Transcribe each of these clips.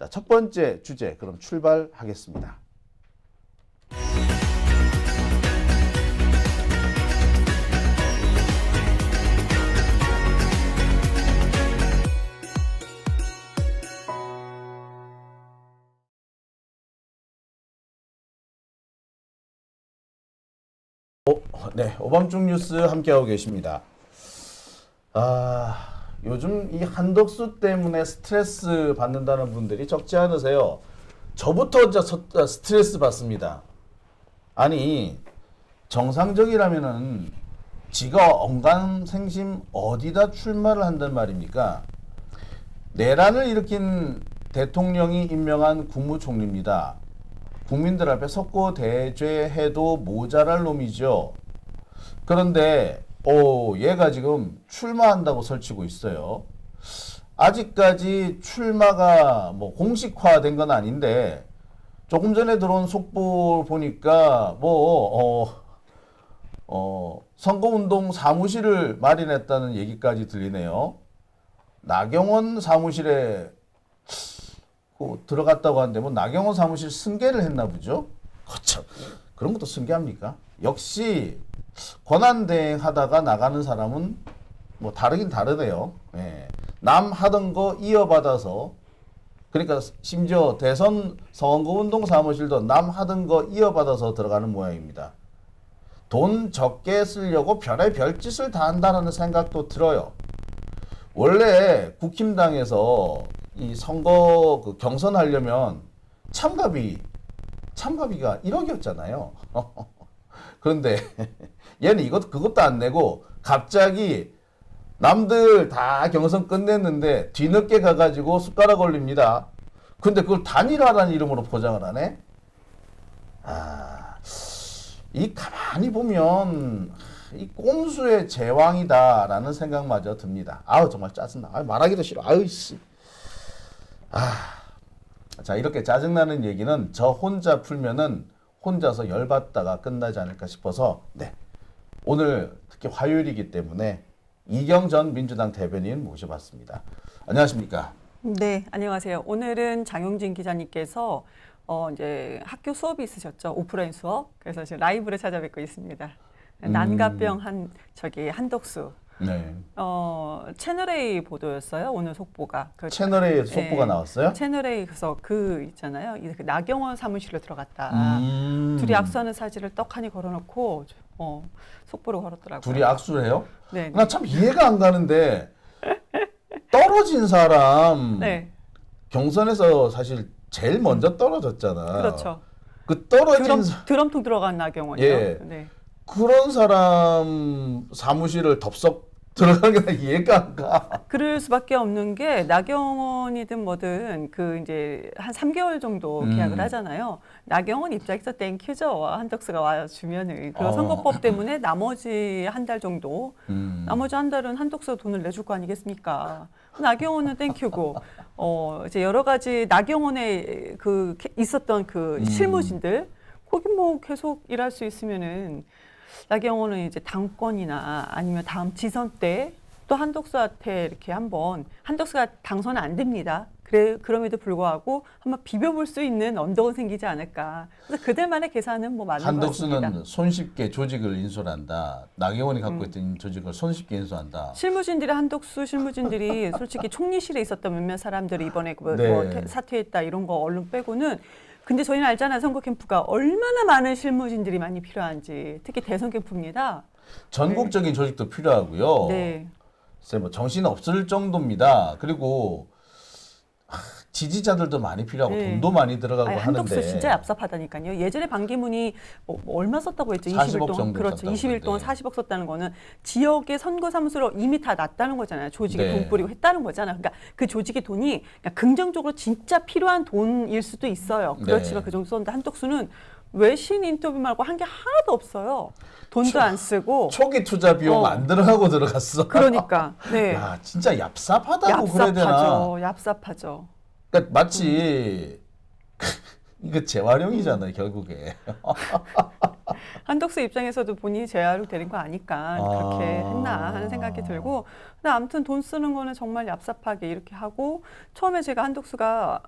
자, 첫 번째 주제 그럼 출발하겠습니다. 네, 오밤중 뉴스 함께하고 계십니다. 요즘 이 한덕수 때문에 스트레스 받는다는 분들이 적지 않으세요. 저부터 진짜 스트레스 받습니다. 아니, 정상적이라면은 지가 언감생심 어디다 출마를 한단 말입니까? 내란을 일으킨 대통령이 임명한 국무총리입니다. 국민들 앞에 석고 대죄해도 모자랄 놈이죠. 그런데 얘가 지금 출마한다고 설치고 있어요. 아직까지 출마가 뭐 공식화된 건 아닌데 조금 전에 들어온 속보 보니까 선거운동 사무실을 마련했다는 얘기까지 들리네요. 나경원 사무실에 들어갔다고 하는데 뭐 나경원 사무실 승계를 했나 보죠. 거참 그런 것도 승계합니까? 역시 권한대행하다가 나가는 사람은 뭐 다르긴 다르네요. 예. 남 하던 거 이어받아서 그러니까 심지어 대선 선거운동 사무실도 남 하던 거 이어받아서 들어가는 모양입니다. 돈 적게 쓰려고 별의 별짓을 다 한다는 생각도 들어요. 원래 국힘당에서 이 선거 경선하려면 참가비가 1억이었잖아요. 그런데 얘는 그것도 안 내고 갑자기 남들 다 경선 끝냈는데 뒤늦게 가가지고 숟가락 올립니다. 근데 그걸 단일화라는 이름으로 포장을 하네? 이 가만히 보면 이 꼼수의 제왕이다라는 생각마저 듭니다. 정말 짜증나. 말하기도 싫어. 씨. 자, 이렇게 짜증나는 얘기는 저 혼자 풀면은 혼자서 열받다가 끝나지 않을까 싶어서, 네. 오늘 특히 화요일이기 때문에 이경 전 민주당 대변인 모셔봤습니다. 안녕하십니까? 네, 안녕하세요. 오늘은 장용진 기자님께서 이제 학교 수업이 있으셨죠? 오프라인 수업. 그래서 지금 라이브를 찾아뵙고 있습니다. 난가병 한덕수. 네. 채널A 보도였어요. 오늘 속보가. 채널A에서 속보가 나왔어요? 채널A에서 있잖아요. 그 나경원 사무실로 들어갔다. 둘이 악수하는 사진을 떡하니 걸어놓고 속보를 걸었더라고요. 둘이 악수를 해요? 네. 나 참 이해가 안 가는데 떨어진 사람 네. 경선에서 사실 제일 먼저 떨어졌잖아. 그렇죠. 그 떨어진 드럼통 들어간 나경원이요. 예. 네. 그런 사람 사무실을 덥석 들어가는 게 이해가 안 가. 그럴 수밖에 없는 게 나경원이든 뭐든 이제 한 3개월 정도 계약을 하잖아요. 나경원 입장에서 땡큐죠. 한덕수가 와주면은. 그 선거법 때문에 나머지 한 달 정도, 나머지 한 달은 한덕수가 돈을 내줄 거 아니겠습니까? 나경원은 땡큐고, 이제 여러 가지 나경원에 있었던 실무진들, 거기 뭐 계속 일할 수 있으면은 나경원은 이제 당권이나 아니면 다음 지선 때 또 한덕수한테 이렇게 한덕수가 당선은 안 됩니다. 그럼에도 불구하고 한번 비벼볼 수 있는 언덕은 생기지 않을까. 그래서 그들만의 계산은 뭐 맞는 것 같습니다. 한덕수는 손쉽게 조직을 인수한다. 나경원이 갖고 있던 조직을 손쉽게 인수한다. 한덕수 실무진들이 솔직히 총리실에 있었던 몇몇 사람들이 이번에 네. 사퇴했다 이런 거 얼른 빼고는 근데 저희는 알잖아요. 선거 캠프가 얼마나 많은 실무진들이 많이 필요한지. 특히 대선 캠프입니다. 전국적인 조직도 필요하고요. 네. 글쎄 뭐 정신 없을 정도입니다. 그리고 지지자들도 많이 필요하고 네. 돈도 많이 들어가고 한덕수 하는데 진짜 얍삽하다니까요. 예전에 반기문이 뭐 얼마 썼다고 했죠? 40억 20일 동안. 정도 그렇죠. 썼다고 20일 동안 그러는데. 40억 썼다는 거는 지역의 선거 사무소로 이미 다 놨다는 거잖아요. 조직에 네. 돈 뿌리고 했다는 거잖아요. 그러니까 그 조직의 돈이 그냥 긍정적으로 진짜 필요한 돈일 수도 있어요. 그렇지만 네. 그 정도 썼는데 한덕수는 외신 인터뷰 말고 한 게 하나도 없어요. 돈도 안 쓰고. 초기 투자 비용 안 들어가고 들어갔어. 그러니까. 네. 야, 진짜 얍삽하다고 그래야 되나? 얍삽하죠. 그러니까 마치 이거 재활용이잖아요, 결국에. 한덕수 입장에서도 본인이 재활로 되는 거 아니까 그렇게 했나 하는 생각이 들고, 근데 아무튼 돈 쓰는 거는 정말 얍삽하게 이렇게 하고, 처음에 제가 한덕수가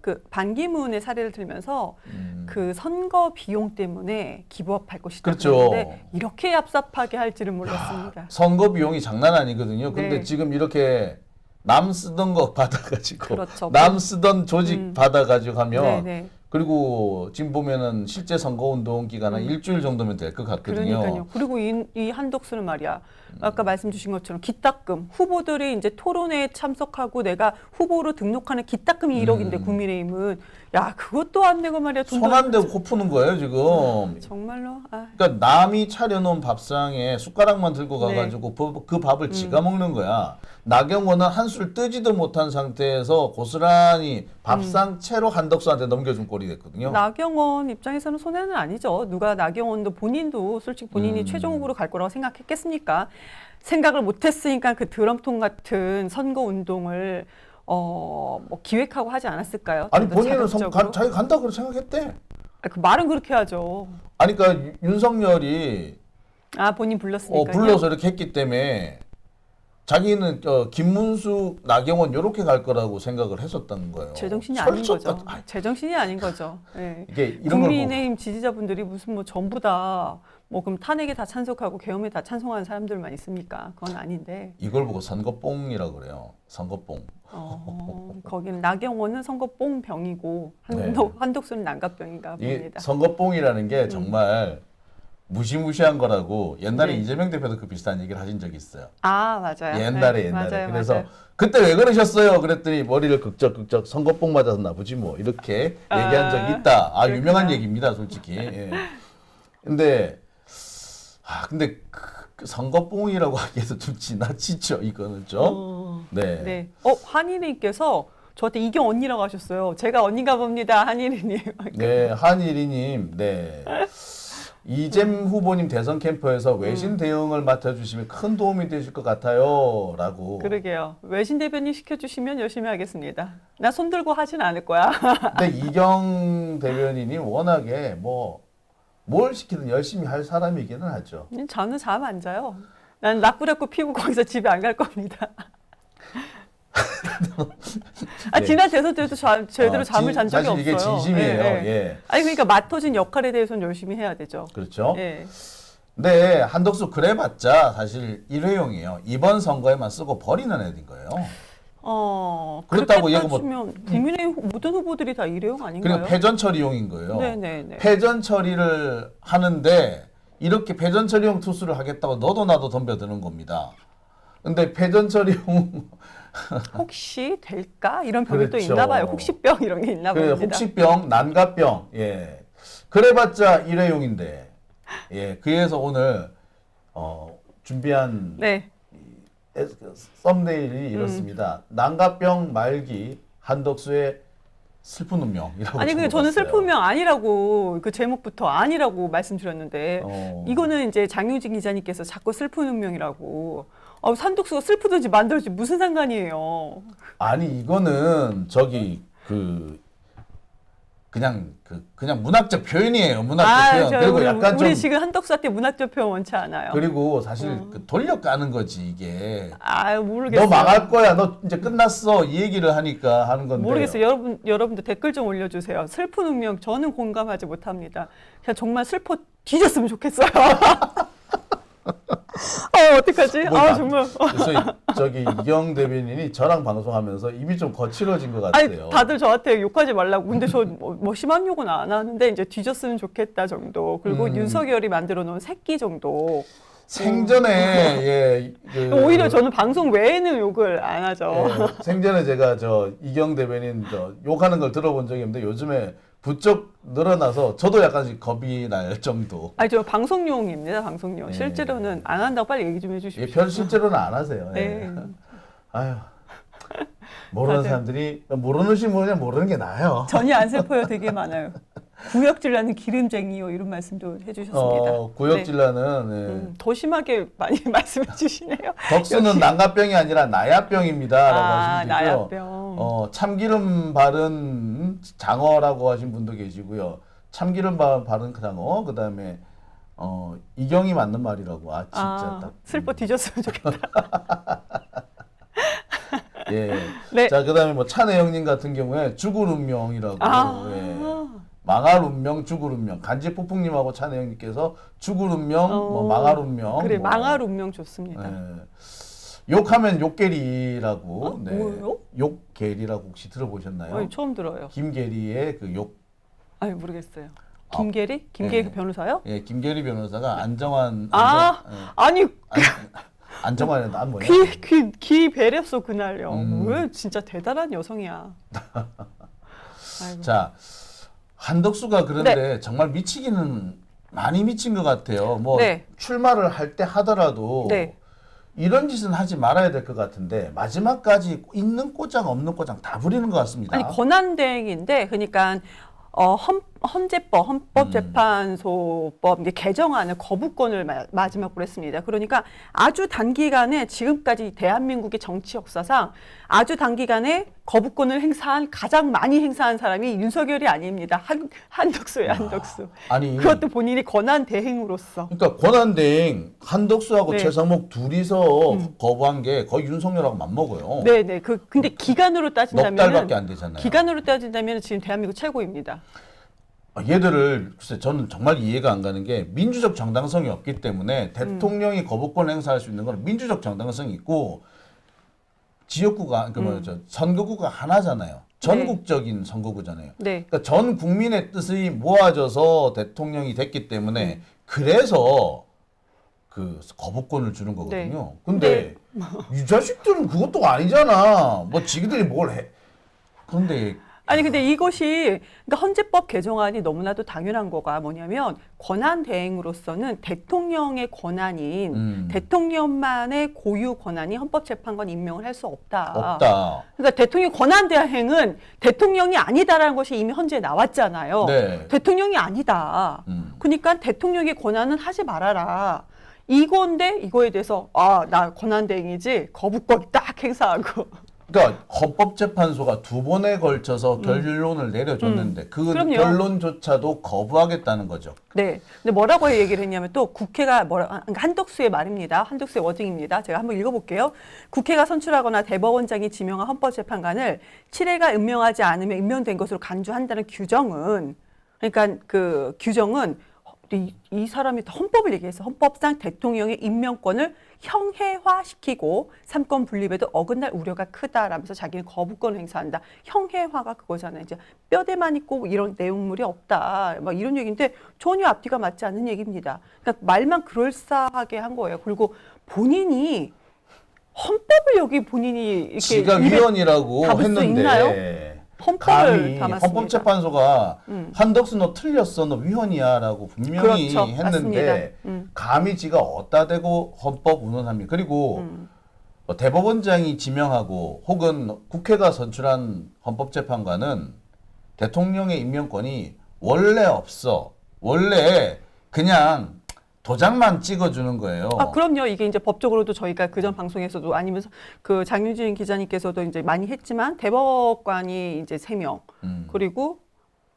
그 반기문의 사례를 들면서 그 선거 비용 때문에 기부업할 것이다. 그렇죠. 그랬는데 이렇게 얍삽하게 할 줄은 몰랐습니다. 선거 비용이 장난 아니거든요. 근데 네. 지금 이렇게 남 쓰던 거 받아가지고 그렇죠. 남 쓰던 조직 받아가지고 하면 네네. 그리고 지금 보면은 실제 선거운동 기간 한 일주일 정도면 될 것 같거든요. 그러니까요. 그리고 이 한덕수는 말이야. 아까 말씀 주신 것처럼 기탁금, 후보들이 이제 토론회에 참석하고 내가 후보로 등록하는 기탁금이 1억인데 국민의힘은 야 그것도 안 내고 말이야. 손 안 대고 코 푸는 거예요 지금. 정말로. 그러니까 남이 차려놓은 밥상에 숟가락만 들고 네. 가가지고 그 밥을 지가 먹는 거야. 나경원은 한술 뜨지도 못한 상태에서 고스란히 밥상 채로 한덕수한테 넘겨준 꼴이 됐거든요. 나경원 입장에서는 손해는 아니죠. 누가 나경원도 본인도 솔직히 본인이 최종 후보로 갈 거라고 생각했겠습니까? 생각을 못했으니까 그 드럼통 같은 선거 운동을 뭐 기획하고 하지 않았을까요? 아니 저도 본인은 자극적으로. 자기 간다고 생각했대. 그 말은 그렇게 하죠. 아니 그러니까 윤석열이 아 본인 불렀으니까요. 불러서 이렇게 했기 때문에 자기는 김문수, 나경원 이렇게 갈 거라고 생각을 했었던 거예요. 제정신이 아닌 거죠. 아니, 제정신이 아닌 거죠. 예. 이게 이런 걸 국민의힘 지지자분들이 무슨 뭐 전부 다 뭐 그럼 탄핵에 다 찬성하고 계엄에 다 찬성하는 사람들만 있습니까? 그건 아닌데. 이걸 보고 선거뽕이라고 그래요. 선거뽕. 거기는 나경원은 선거뽕병이고 네. 한독수는 난가병인가 이 봅니다. 선거뽕이라는 게 정말 무시무시한 거라고 옛날에 네. 이재명 대표도 그 비슷한 얘기를 하신 적이 있어요. 아 맞아요. 옛날에 네, 옛날에. 맞아요, 그래서 맞아요. 그때 왜 그러셨어요? 그랬더니 머리를 극적극적 선거뽕 맞아서 나보지 뭐 이렇게 얘기한 적이 있다. 아 그렇구나. 유명한 얘기입니다, 솔직히. 예. 근데 그 선거뽕이라고 하기에도 좀 지나치죠, 이거는 좀. 네. 네. 한일이님께서 저한테 이경 언니라고 하셨어요. 제가 언니가 봅니다, 한일이님. 네, 한일이님, 네. 이잼 후보님 대선 캠프에서 외신 대응을 맡아주시면 큰 도움이 되실 것 같아요. 라고. 그러게요. 외신 대변인 시켜주시면 열심히 하겠습니다. 나 손 들고 하진 않을 거야. 근데 이경 대변인이 워낙에 뭘 시키든 열심히 할 사람이기는 하죠. 저는 잠 안 자요. 난 라꾸라꾸 피우고 거기서 집에 안 갈 겁니다. 네. 지난 대선 때도 제대로 잠을 잔 적이 사실 이게 없어요. 진심이에요. 예, 예. 예. 아니 그러니까 맡아진 역할에 대해서는 열심히 해야 되죠. 그렇죠. 예. 근데 한덕수 그래봤자 사실 일회용이에요. 이번 선거에만 쓰고 버리는 애인 거예요. 그렇다고 그렇게 얘가 뭐- 따지면 국민의힘 모든 후보들이 다 일회용 아닌가요? 그리고 패전 처리용인 거예요. 네네네. 패전 처리를 하는데 이렇게 패전 처리용 투수를 하겠다고 너도 나도 덤벼드는 겁니다. 근데 패전 처리용 혹시 될까? 이런 병이 또 그렇죠. 있나 봐요. 혹시병 이런 게 있나 그 봅니다. 혹시병, 난가병, 예, 그래봤자 일회용인데, 예, 그래서 오늘 준비한 네. 썸네일이 이렇습니다. 난가병 말기 한덕수의 슬픈 운명이라고. 아니 근데 저는 슬픈 명 아니라고 그 제목부터 아니라고 말씀드렸는데 이거는 이제 장유진 기자님께서 자꾸 슬픈 운명이라고. 산독수가 슬프든지 만들지 무슨 상관이에요. 아니 이거는 그냥 문학적 표현이에요. 문학적 표현. 그리고 우리, 약간 우리 좀 지금 한덕수한테 문학적 표현 원치 않아요. 그리고 사실 그 돌려까는 거지 이게. 모르겠어요. 너 망할 거야. 너 이제 끝났어. 이 얘기를 하니까 하는 건데. 모르겠어요. 여러분들 댓글 좀 올려주세요. 슬픈 운명 저는 공감하지 못합니다. 그냥 정말 슬퍼 뒤졌으면 좋겠어요. 어떡하지? 정말. 그래서 저기 이경 대변인이 저랑 방송하면서 입이 좀 거칠어진 것 아니 같아요. 다들 저한테 욕하지 말라고. 근데 저 뭐 심한 욕은 안 하는데 이제 뒤졌으면 좋겠다 정도. 그리고 윤석열이 만들어 놓은 새끼 정도. 생전에 오히려 저는 방송 외에는 욕을 안 하죠. 생전에 제가 이경 대변인 욕하는 걸 들어본 적이 없는데 요즘에 부쩍 늘어나서 저도 약간씩 겁이 날 정도. 아니 저 방송용입니다. 방송용. 실제로는 안 한다고 빨리 얘기 좀 해주십시오. 별 실제로는 안 하세요. 네. 아유. 모르는 다들. 사람들이 모르는 시 모르는 게 나아요. 전혀 안 슬퍼요. 되게 많아요. 구역질나는 기름쟁이요 이런 말씀도 해주셨습니다. 구역질나는 네. 더 심하게 많이 말씀해 주시네요. 덕수는 난가병이 아니라 나야병입니다라고 하시면 되고요. 나야병. 참기름 바른 장어라고 하신 분도 계시고요. 참기름 바른 장어, 그다음에 이경이 맞는 말이라고. 아 진짜 아, 딱. 슬퍼 뒤졌으면 좋겠다. 예. 네. 자 그다음에 뭐 차내영님 같은 경우에 죽을 운명이라고. 아. 예. 망할 운명, 죽을 운명. 간지폭풍님하고 차내영님께서 죽을 운명, 뭐 망할 운명. 그래, 뭐. 망할 운명 좋습니다. 예. 욕하면 욕계리라고. 네. 뭐예요? 욕계리라고 혹시 들어보셨나요? 아니, 처음 들어요. 김계리의 그 욕. 아니, 모르겠어요. 김계리? 김계리 네. 변호사요? 예, 김계리 변호사가 안정환. 아, 예. 아니, 안정환이 난 뭐냐? 귀 배렸어, 그날요. 왜 진짜 대단한 여성이야. 아이고. 자, 한덕수가 그런데 정말 미치기는 많이 미친 것 같아요. 뭐 네. 출마를 할 때 하더라도 네. 이런 짓은 하지 말아야 될 것 같은데 마지막까지 있는 꼬장 없는 꼬장 다 부리는 것 같습니다. 아니, 권한대행인데, 그러니까 헌법재판소법 이제 개정안을 거부권을 마지막으로 했습니다. 그러니까 아주 단기간에 지금까지 대한민국의 정치 역사상 아주 단기간에 거부권을 가장 많이 행사한 사람이 윤석열이 아닙니다. 한덕수예요, 한덕수. 아니 그것도 본인이 권한대행으로서. 그러니까 권한대행 한덕수하고 네. 최상목 둘이서 거부한 게 거의 윤석열하고 맞먹어요. 네네. 근데 기간으로 넉 따진다면 달밖에 안 되잖아요. 기간으로 따진다면 지금 대한민국 최고입니다. 얘들을 글쎄 저는 정말 이해가 안 가는 게 민주적 정당성이 없기 때문에 대통령이 거부권을 행사할 수 있는 건 민주적 정당성이 있고 지역구가 그러니까 뭐죠 선거구가 하나잖아요. 전국적인 선거구잖아요. 네. 그러니까 전 국민의 뜻이 모아져서 대통령이 됐기 때문에 그래서 그 거부권을 주는 거거든요. 근데 이 자식들은 그것도 아니잖아. 뭐 지들이 뭘 해? 그런데 아니 근데 이것이 그러니까 헌재법 개정안이 너무나도 당연한 거가 뭐냐면 권한 대행으로서는 대통령의 권한인 대통령만의 고유 권한이 헌법재판관 임명을 할 수 없다. 없다. 그러니까 대통령 권한 대행은 대통령이 아니다라는 것이 이미 헌재에 나왔잖아요. 네. 대통령이 아니다. 그러니까 대통령의 권한은 하지 말아라. 이건데 이거에 대해서 나 권한 대행이지 거부권 딱 행사하고. 그러니까 헌법재판소가 두 번에 걸쳐서 결론을 내려줬는데 그 그럼요. 결론조차도 거부하겠다는 거죠. 네. 근데 뭐라고 얘기를 했냐면 또 국회가 그러니까 한덕수의 말입니다. 한덕수의 워딩입니다. 제가 한번 읽어볼게요. 국회가 선출하거나 대법원장이 지명한 헌법재판관을 7회가 임명하지 않으면 임명된 것으로 간주한다는 규정은 그러니까 그 규정은 이 사람이 헌법을 얘기해서 헌법상 대통령의 임명권을 형해화시키고 삼권 분립에도 어긋날 우려가 크다라면서 자기는 거부권을 행사한다. 형해화가 그거잖아요. 이제 뼈대만 있고 이런 내용물이 없다. 막 이런 얘기인데 전혀 앞뒤가 맞지 않는 얘기입니다. 그러니까 말만 그럴싸하게 한 거예요. 그리고 본인이 헌법을 여기 본인이 이렇게 지가 입에 위원이라고 담을 수 했는데 있나요? 헌법을 감히 담았습니다. 헌법재판소가 한덕수 너 틀렸어 너 위헌이야라고 분명히 그렇죠. 했는데 감히 지가 어디다 대고 헌법 운운합니다. 그리고 뭐 대법원장이 지명하고 혹은 국회가 선출한 헌법재판관은 대통령의 임명권이 원래 없어. 원래 그냥 도장만 찍어주는 거예요. 그럼요. 이게 이제 법적으로도 저희가 그전 방송에서도 아니면 그 장윤진 기자님께서도 이제 많이 했지만 대법관이 이제 3명 그리고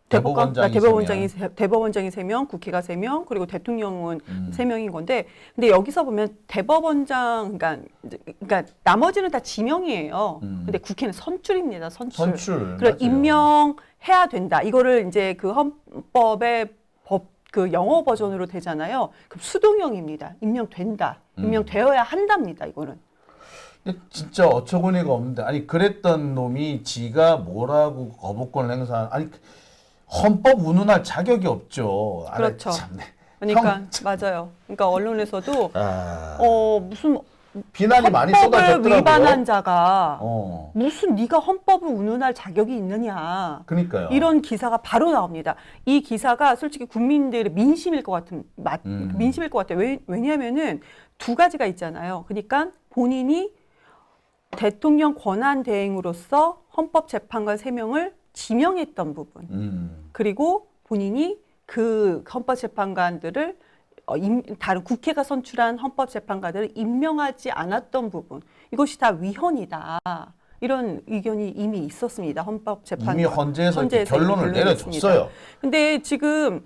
대법원장이 3명, 국회가 3명, 그리고 대통령은 3명인 건데, 근데 여기서 보면 대법원장, 그러니까 나머지는 다 지명이에요. 근데 국회는 선출입니다. 선출. 그래 맞아요. 임명해야 된다. 이거를 이제 그 헌법의 그 영어 버전으로 되잖아요. 그럼 수동형입니다. 임명된다. 임명되어야 한답니다. 이거는. 근데 진짜 어처구니가 없는데 아니 그랬던 놈이 지가 뭐라고 거부권을 행사 아니 헌법 운운할 자격이 없죠. 그렇죠. 참네. 그러니까 맞아요. 그러니까 언론에서도 무슨 비난이 많이 헌법을 쏟아졌더라고요. 위반한 자가 무슨 네가 헌법을 운운할 자격이 있느냐. 그러니까요. 이런 기사가 바로 나옵니다. 이 기사가 솔직히 국민들의 민심일 것 같은 민심일 것 같아요. 왜냐하면은 두 가지가 있잖아요. 그러니까 본인이 대통령 권한 대행으로서 헌법재판관 3명을 지명했던 부분. 그리고 본인이 그 헌법재판관들을 다른 국회가 선출한 헌법재판관들을 임명하지 않았던 부분. 이것이 다 위헌이다. 이런 의견이 이미 있었습니다. 헌법재판관. 이미 헌재에서 결론을 내려줬어요. 근데 지금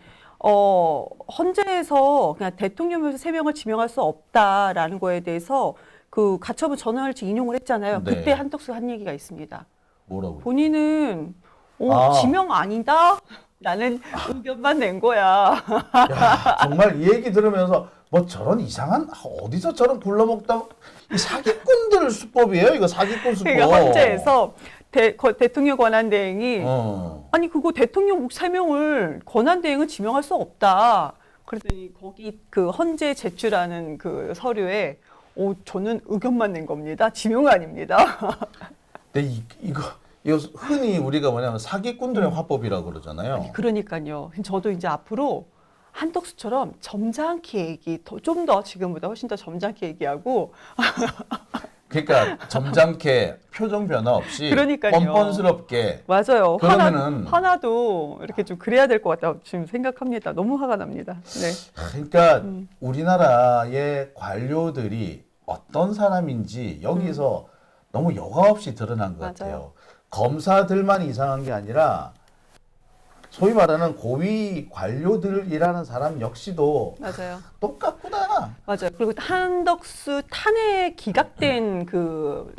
헌재에서 그냥 대통령에서 3명을 지명할 수 없다라는 거에 대해서 그 가처분 전원을 인용을 했잖아요. 네. 그때 한덕수가 한 얘기가 있습니다. 뭐라고? 본인은 아. 지명 아니다? 라는 의견만 낸 거야. 야, 정말 이 얘기 들으면서 뭐 저런 이상한 어디서 저런 굴러먹다 이 사기꾼들 수법이에요. 이거 사기꾼 수법. 그러니까 헌재에서 대통령 권한대행이 어. 아니 그거 대통령 3명을 권한대행은 지명할 수 없다. 그랬더니 거기 그 헌재 제출하는 그 서류에 저는 의견만 낸 겁니다. 지명 아닙니다. 근데 이거 흔히 우리가 뭐냐면 사기꾼들의 화법이라고 그러잖아요. 그러니까요. 저도 이제 앞으로 한덕수처럼 점잖게 얘기, 좀 더 지금보다 훨씬 더 점잖게 얘기하고 그러니까 점잖게 표정 변화 없이 그러니까요. 뻔뻔스럽게 맞아요. 그러면은 화나도 이렇게 좀 그래야 될 것 같다고 지금 생각합니다. 너무 화가 납니다. 네. 그러니까 우리나라의 관료들이 어떤 사람인지 여기서 너무 여과 없이 드러난 것 같아요. 맞아요. 검사들만 이상한 게 아니라 소위 말하는 고위 관료들이라는 사람 역시도 맞아요. 똑같구나. 맞아요. 그리고 한덕수 탄핵 기각된 그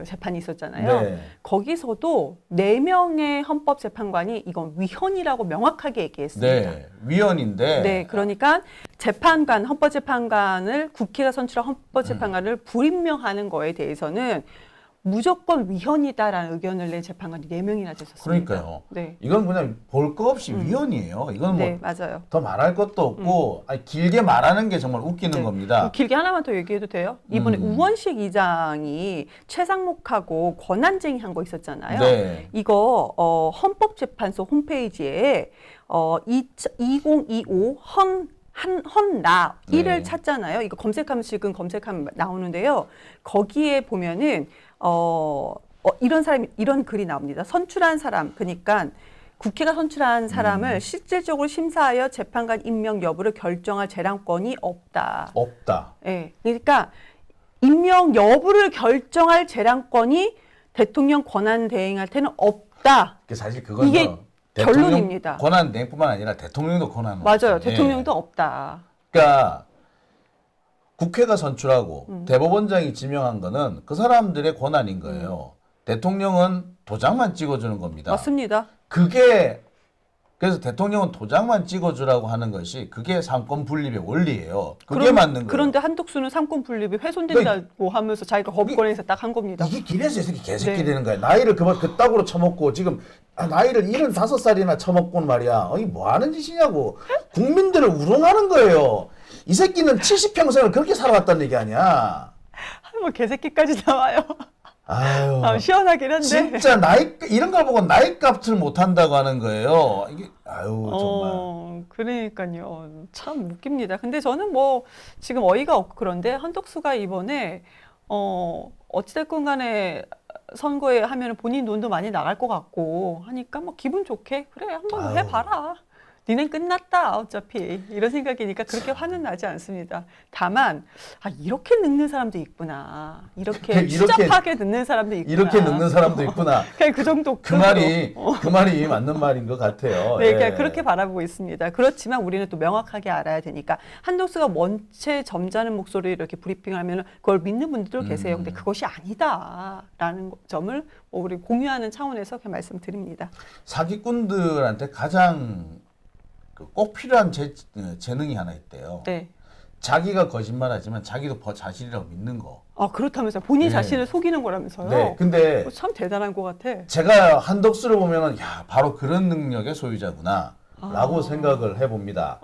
재판이 있었잖아요. 네. 거기서도 4명의 헌법재판관이 이건 위헌이라고 명확하게 얘기했습니다. 네, 위헌인데. 네, 그러니까 재판관, 헌법재판관을 국회가 선출한 헌법재판관을 불임명하는 거에 대해서는 무조건 위헌이다라는 의견을 낸 재판관이 4명이나 됐었습니다. 그러니까요. 네. 이건 그냥 볼 거 없이 위헌이에요. 이건 뭐 네, 맞아요. 더 말할 것도 없고 아니, 길게 말하는 게 정말 웃기는 네. 겁니다. 길게 하나만 더 얘기해도 돼요? 이번에 우원식 이장이 최상목하고 권한쟁의 한 거 있었잖아요. 네. 이거 헌법재판소 홈페이지에 2025 헌나 네. 1을 찾잖아요. 이거 검색하면 지금 검색하면 나오는데요. 거기에 보면은 이런 사람이 이런 글이 나옵니다. 선출한 사람, 그러니까 국회가 선출한 사람을 실질적으로 심사하여 재판관 임명 여부를 결정할 재량권이 없다. 없다. 예. 그러니까 임명 여부를 결정할 재량권이 대통령 권한 대행할 때는 없다. 사실 그건 이게 결론입니다. 권한 대행뿐만 아니라 대통령도 권한. 맞아요. 대통령도 없다. 그러니까 국회가 선출하고 대법원장이 지명한 거는 그 사람들의 권한인 거예요. 대통령은 도장만 찍어주는 겁니다. 맞습니다. 그게 그래서 대통령은 도장만 찍어주라고 하는 것이 그게 상권 분립의 원리예요. 그게 맞는 거예요. 그런데 한덕수는 상권 분립이 훼손된다고 하면서 자기가 거부권에서 딱 한 겁니다. 이게 길에서 이 새끼 개새끼 네. 되는 거야. 나이를 그따구로 처먹고 지금 나이를 75살이나 처먹고 말이야. 이 뭐 하는 짓이냐고. 국민들을 우롱하는 거예요. 이 새끼는 70평생을 그렇게 살아왔다는 얘기 아니야. 뭐 개새끼까지 나와요. 아유. 시원하긴 한데. 진짜 이런 걸 보고 나이 값을 못 한다고 하는 거예요. 이게 아유 정말. 그러니까요. 참 웃깁니다. 근데 저는 뭐 지금 어이가 없고 그런데 한덕수가 이번에 어찌됐건 간에 선거에 하면 본인 돈도 많이 나갈 것 같고 하니까 뭐 기분 좋게 그래 한번 아유. 해봐라. 니넨 끝났다 어차피 이런 생각이니까 그렇게 화는 나지 않습니다. 다만 이렇게 늙는 사람도 있구나. 이렇게 추잡하게 늙는 사람도 있구나. 이렇게 늙는 사람도 있구나. 그냥 그 정도. 그 말이 맞는 말인 것 같아요. 네, 그냥 예. 그렇게 바라보고 있습니다. 그렇지만 우리는 또 명확하게 알아야 되니까 한덕수가 원체 점잖은 목소리로 이렇게 브리핑하면 그걸 믿는 분들도 계세요. 근데 그것이 아니다라는 점을 우리 공유하는 차원에서 그냥 말씀드립니다. 사기꾼들한테 가장 꼭 필요한 재능이 하나 있대요. 네. 자기가 거짓말하지만 자기도 자신이라고 믿는 거. 그렇다면서요. 본인 네. 자신을 속이는 거라면서요. 네. 근데 참 대단한 것 같아. 제가 한덕수를 보면은 야 바로 그런 능력의 소유자구나라고 생각을 해봅니다.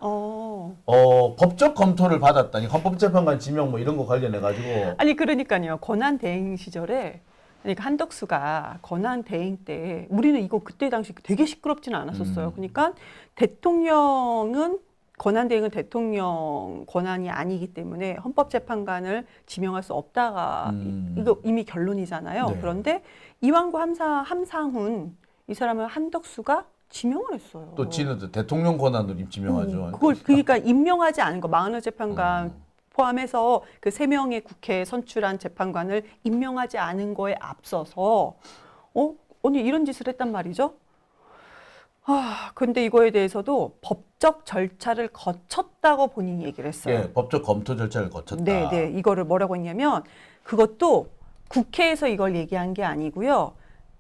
법적 검토를 받았다니 헌법재판관 지명 뭐 이런 거 관련해 가지고. 아니 그러니까요. 권한 대행 시절에 그러니까 한덕수가 권한 대행 때 우리는 이거 그때 당시 되게 시끄럽지는 않았었어요. 그러니까 대통령은 권한 대행은 대통령 권한이 아니기 때문에 헌법재판관을 지명할 수 없다가 이거 이미 결론이잖아요. 네. 그런데 이완구 함상훈 이 사람을 한덕수가 지명을 했어요. 또 지는 대통령 권한으로 지명하죠. 그걸 그러니까 임명하지 않은 거 마흔의 재판관 포함해서 그 3명의 국회에 선출한 재판관을 임명하지 않은 거에 앞서서 아니 이런 짓을 했단 말이죠. 근데 이거에 대해서도 법적 절차를 거쳤다고 본인이 얘기를 했어요. 예, 법적 검토 절차를 거쳤다. 네. 이거를 뭐라고 했냐면 그것도 국회에서 이걸 얘기한 게 아니고요.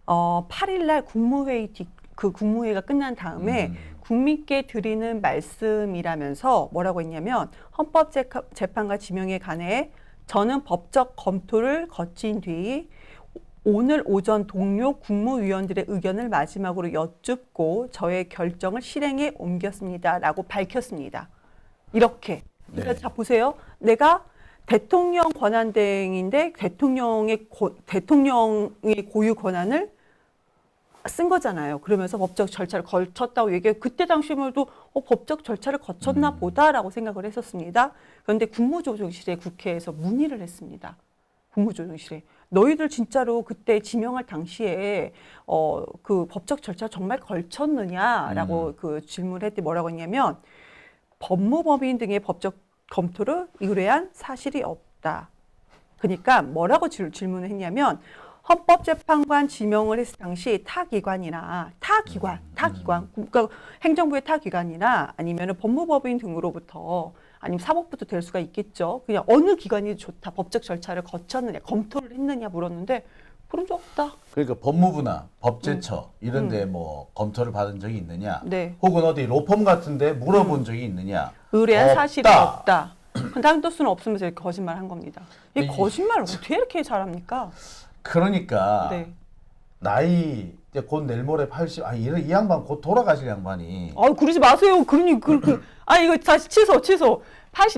8일 날 국무회의가 끝난 다음에 국민께 드리는 말씀이라면서 뭐라고 했냐면 헌법재판관 지명에 관해 저는 법적 검토를 거친 뒤 오늘 오전 동료 국무위원들의 의견을 마지막으로 여쭙고 저의 결정을 실행에 옮겼습니다라고 밝혔습니다. 이렇게. 그러니까 네. 자 보세요. 내가 대통령 권한대행인데 대통령의 고유 권한을 쓴 거잖아요. 그러면서 법적 절차를 거쳤다고 얘기해요. 그때 당시에도 법적 절차를 거쳤나 보다라고 생각을 했었습니다. 그런데 국무조정실에 국회에서 문의를 했습니다. 국무조정실에. 너희들 진짜로 그때 지명할 당시에 그 법적 절차 정말 걸쳤느냐라고 그 질문을 했더니 뭐라고 했냐면 법무법인 등의 법적 검토를 의뢰한 사실이 없다. 그러니까 뭐라고 질문을 했냐면 헌법재판관 지명을 했을 당시 타 기관, 그러니까 행정부의 타 기관이나 아니면 법무법인 등으로부터 아니면 사법부도 될 수가 있겠죠. 그냥 어느 기관이 좋다, 법적 절차를 거쳤느냐, 검토를 했느냐 물었는데 그런 적 없다. 그러니까 법무부나 법제처 이런 데 뭐 검토를 받은 적이 있느냐? 네. 혹은 어디 로펌 같은 데 물어본 적이 있느냐? 의뢰한 없다. 사실이 없다. 한도수는 없으면서 이렇게 거짓말 한 겁니다. 이 이- 거짓말을 어떻게 이렇게 잘합니까? 그러니까 네. 나이 이제 곧 내일 모레 80, 이 양반 곧 돌아가실 양반이 그러지 마세요. 이거 다시 취소.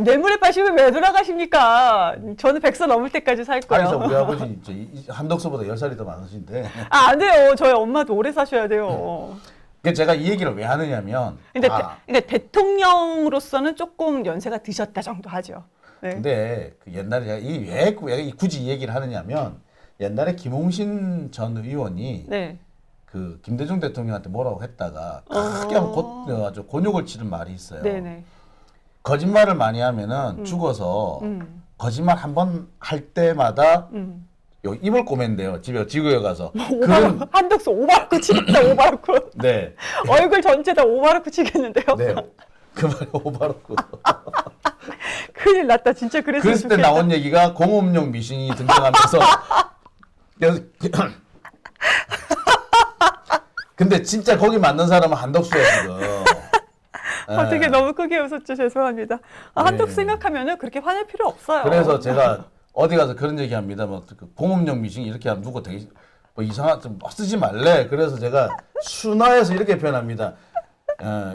뇌물에 80을 왜 돌아가십니까? 저는 100살 넘을 때까지 살 아니, 거예요. 우리 아버지 한덕수보다 10살이 더 많으신데. 안 돼요. 저희 엄마도 오래 사셔야 돼요. 그 제가 이 얘기를 왜 하느냐면 그러니까 대통령으로서는 조금 연세가 드셨다 정도 하죠. 네. 근데 그 옛날에 제가 왜 굳이 이 얘기를 하느냐면 옛날에 김홍신 전 의원이 네. 그 김대중 대통령한테 뭐라고 했다가 크게 한번 아주 곤욕을 치른 말이 있어요. 네네. 거짓말을 많이 하면은 죽어서 거짓말 한 번 할 때마다 요 입을 꼬맨대요. 지구에 가서. 한덕수 오바르크 치겠다. 오바르크. 네. 얼굴 전체 다 오바르크 치겠는데요. 네. 그 말이 오바로고. 큰일 났다. 진짜 그랬으면 그랬을 때 좋겠다. 나온 얘기가 공업용 미신이 등장하면서 근데 진짜 거기 맞는 사람은 한덕수야 지금. 되게 예. 너무 크게 웃었죠. 죄송합니다. 한덕수 네. 생각하면은 그렇게 화낼 필요 없어요. 그래서 제가 어디 가서 그런 얘기합니다. 그 공업용 미신 이렇게 하면 누구 되게 뭐 이상한 좀 쓰지 말래. 그래서 제가 순화해서 이렇게 표현합니다.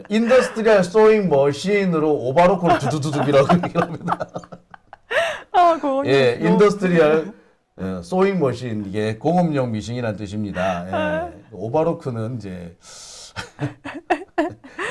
인더스트리얼 소잉 머신으로 오바로크를 두두두둑이라고 얘기합니다. 예, 인더스트리얼 소잉 머신 이게 공업용 미싱이라는 뜻입니다. 예, 오바로크는 이제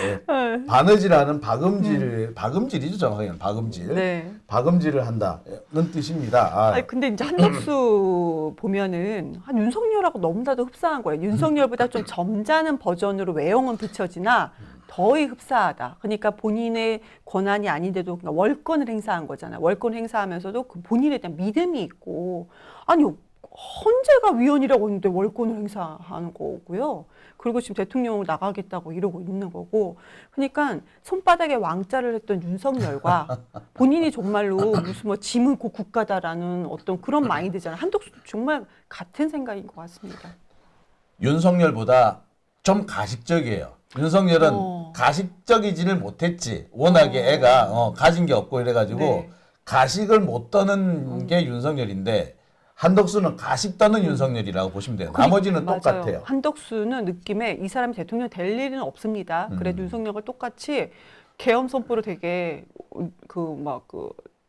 예, 바느질하는 박음질이죠 정확하게는 박음질. 네. 박음질을 한다는 뜻입니다. 근데 이제 한덕수 보면은 한 윤석열하고 너무나도 흡사한 거예요. 윤석열보다 좀 점잖은 버전으로 외형은 비춰지나 더히 흡사하다. 그러니까 본인의 권한이 아닌데도 그러니까 월권을 행사한 거잖아요. 월권 행사하면서도 그 본인에 대한 믿음이 있고 아니 헌재가 위헌이라고 했는데 월권을 행사하는 거고요. 그리고 지금 대통령으로 나가겠다고 이러고 있는 거고. 그러니까 손바닥에 왕자를 했던 윤석열과 본인이 정말로 무슨 뭐 짐은 곧 국가다라는 어떤 그런 마인드잖아요. 한덕수도 정말 같은 생각인 것 같습니다. 윤석열보다 좀 가식적이에요. 윤석열은 가식적이지를 못했지. 워낙에 애가 가진 게 없고 이래가지고 네. 가식을 못 떠는 게 윤석열인데 한덕수는 가식 떠는 윤석열이라고 보시면 돼요. 나머지는 맞아요. 똑같아요. 한덕수는 느낌에 이 사람이 대통령 될 일은 없습니다. 그래도 윤석열과 똑같이 계엄 선포로 되게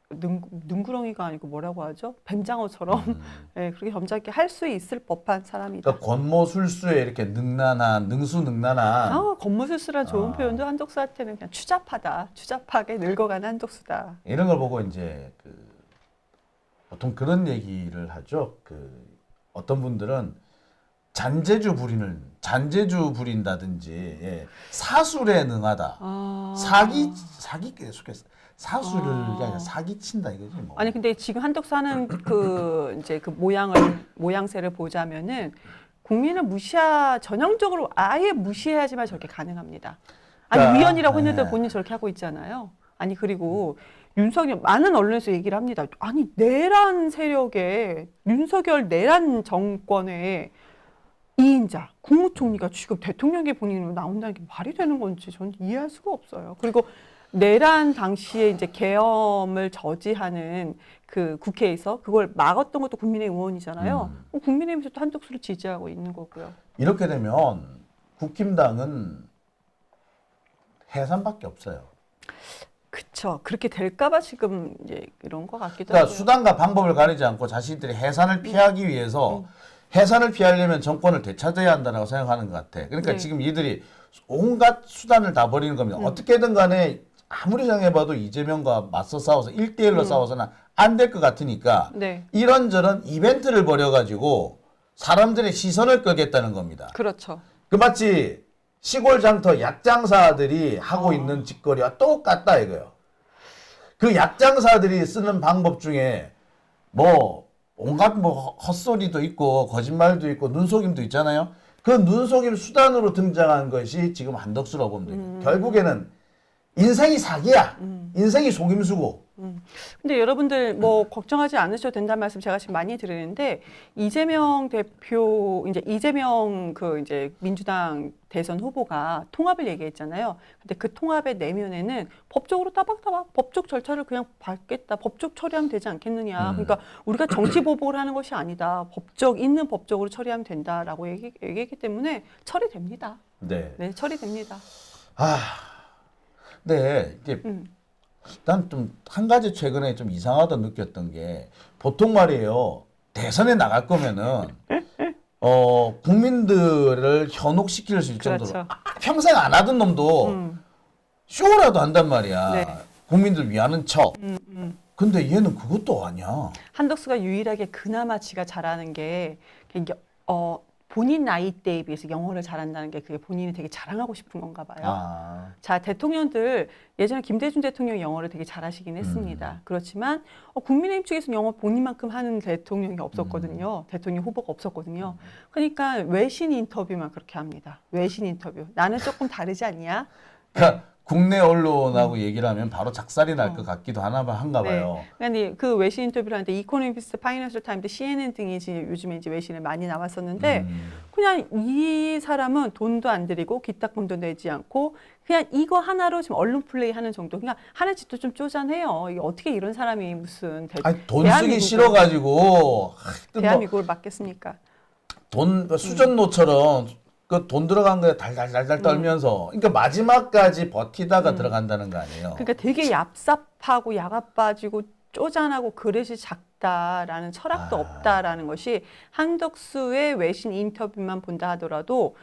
능구렁이가 아니고 뭐라고 하죠? 뱀장어처럼 예, 그렇게 점잖게 할 수 있을 법한 사람이다. 그러니까 권모술수에 이렇게 능수능란한 겉모술수란 좋은 표현도 한덕수한테는 그냥 추잡하게 늙어가는 한덕수다. 이런 걸 보고 이제 보통 그런 얘기를 하죠. 어떤 분들은 잔재주 부린다든지 예, 사술에 능하다. 사기 계속해서 사술을 그냥 사기 친다 이거지 뭐. 아니 근데 지금 한덕수 하는 이제 그 모양새를 보자면은 국민을 전형적으로 아예 무시해야지만 저렇게 가능합니다. 아니 그러니까, 위헌이라고 했는데 네. 본인 저렇게 하고 있잖아요. 아니 그리고 윤석열 많은 언론에서 얘기를 합니다. 아니 내란 세력의 윤석열 내란 정권의 2인자 국무총리가 지금 대통령의 본인으로 나온다는 게 말이 되는 건지 저는 이해할 수가 없어요. 그리고 내란 당시에 이제 계엄을 저지하는 그 국회에서 그걸 막았던 것도 국민의힘 의원이잖아요. 국민의힘에서 또 한덕수를 지지하고 있는 거고요. 이렇게 되면 국힘당은 해산밖에 없어요. 그쵸. 그렇게 될까봐 지금 이제 이런 것 같기도 그러니까 하고요. 수단과 방법을 가리지 않고 자신들이 해산을 피하기 위해서 해산을 피하려면 정권을 되찾아야 한다고 생각하는 것 같아. 그러니까 네. 지금 이들이 온갖 수단을 다 벌이는 겁니다. 어떻게든 간에 아무리 생각해봐도 이재명과 맞서 싸워서 1대1로 싸워서는 안 될 것 같으니까 네. 이런저런 이벤트를 벌여가지고 사람들의 시선을 끌겠다는 겁니다. 그렇죠. 그 마치 시골 장터 약장사들이 하고 있는 짓거리와 똑같다 이거요. 그 약장사들이 쓰는 방법 중에 뭐 온갖 뭐 헛소리도 있고 거짓말도 있고 눈속임도 있잖아요. 그 눈속임 수단으로 등장한 것이 지금 한덕수라고 보면 돼요. 결국에는 인생이 사기야. 인생이 속임수고. 근데 여러분들 뭐 걱정하지 않으셔도 된다는 말씀 제가 지금 많이 드리는데 이재명 대표 이재명 그 이제 민주당 대선 후보가 통합을 얘기했잖아요. 근데 그 통합의 내면에는 법적으로 따박따박 법적 절차를 그냥 밟겠다. 법적 처리하면 되지 않겠느냐. 그러니까 우리가 정치 보복을 하는 것이 아니다. 있는 법적으로 처리하면 된다라고 얘기했기 때문에 처리됩니다. 네. 네, 처리됩니다. 네, 이게 난 좀 한 가지 최근에 좀 이상하다 느꼈던 게 보통 말이에요. 대선에 나갈 거면은 국민들을 현혹시킬 수 있을 그렇죠. 정도로 평생 안 하던 놈도 쇼라도 한단 말이야. 네. 국민들 위하는 척. 근데 얘는 그것도 아니야. 한덕수가 유일하게 그나마 지가 잘하는 게 본인 나이대에 비해서 영어를 잘한다는 게 그게 본인이 되게 자랑하고 싶은 건가 봐요. 자, 대통령들 예전에 김대중 대통령 영어를 되게 잘하시긴 했습니다. 그렇지만 국민의힘 측에서는 영어 본인만큼 하는 대통령이 없었거든요. 대통령 후보가 없었거든요. 그러니까 외신 인터뷰만 그렇게 합니다. 외신 인터뷰. 나는 조금 다르지 않냐? 그러니까 국내 언론하고 얘기를 하면 바로 작살이 날 것 같기도 한가 봐요. 그러니까 그 외신 인터뷰를 하는데 이코노미스트, 파이낸셜 타임즈, CNN 등이 요즘에 이제 외신에 많이 나왔었는데 그냥 이 사람은 돈도 안 들이고 기탁금도 내지 않고 그냥 이거 하나로 지금 언론 플레이 하는 정도. 그냥 하는 짓도 좀 쪼잔해요. 이게 어떻게 이런 사람이 무슨 아니, 돈 쓰기 싫어가지고 대한민국을 맡겠습니까? 돈 수전노처럼 그 돈 들어간 거에 달달달달 떨면서 그러니까 마지막까지 버티다가 들어간다는 거 아니에요. 그러니까 되게 얍삽하고 야가 빠지고 쪼잔하고 그릇이 작다라는 철학도 없다라는 것이 한덕수의 외신 인터뷰만 본다 하더라도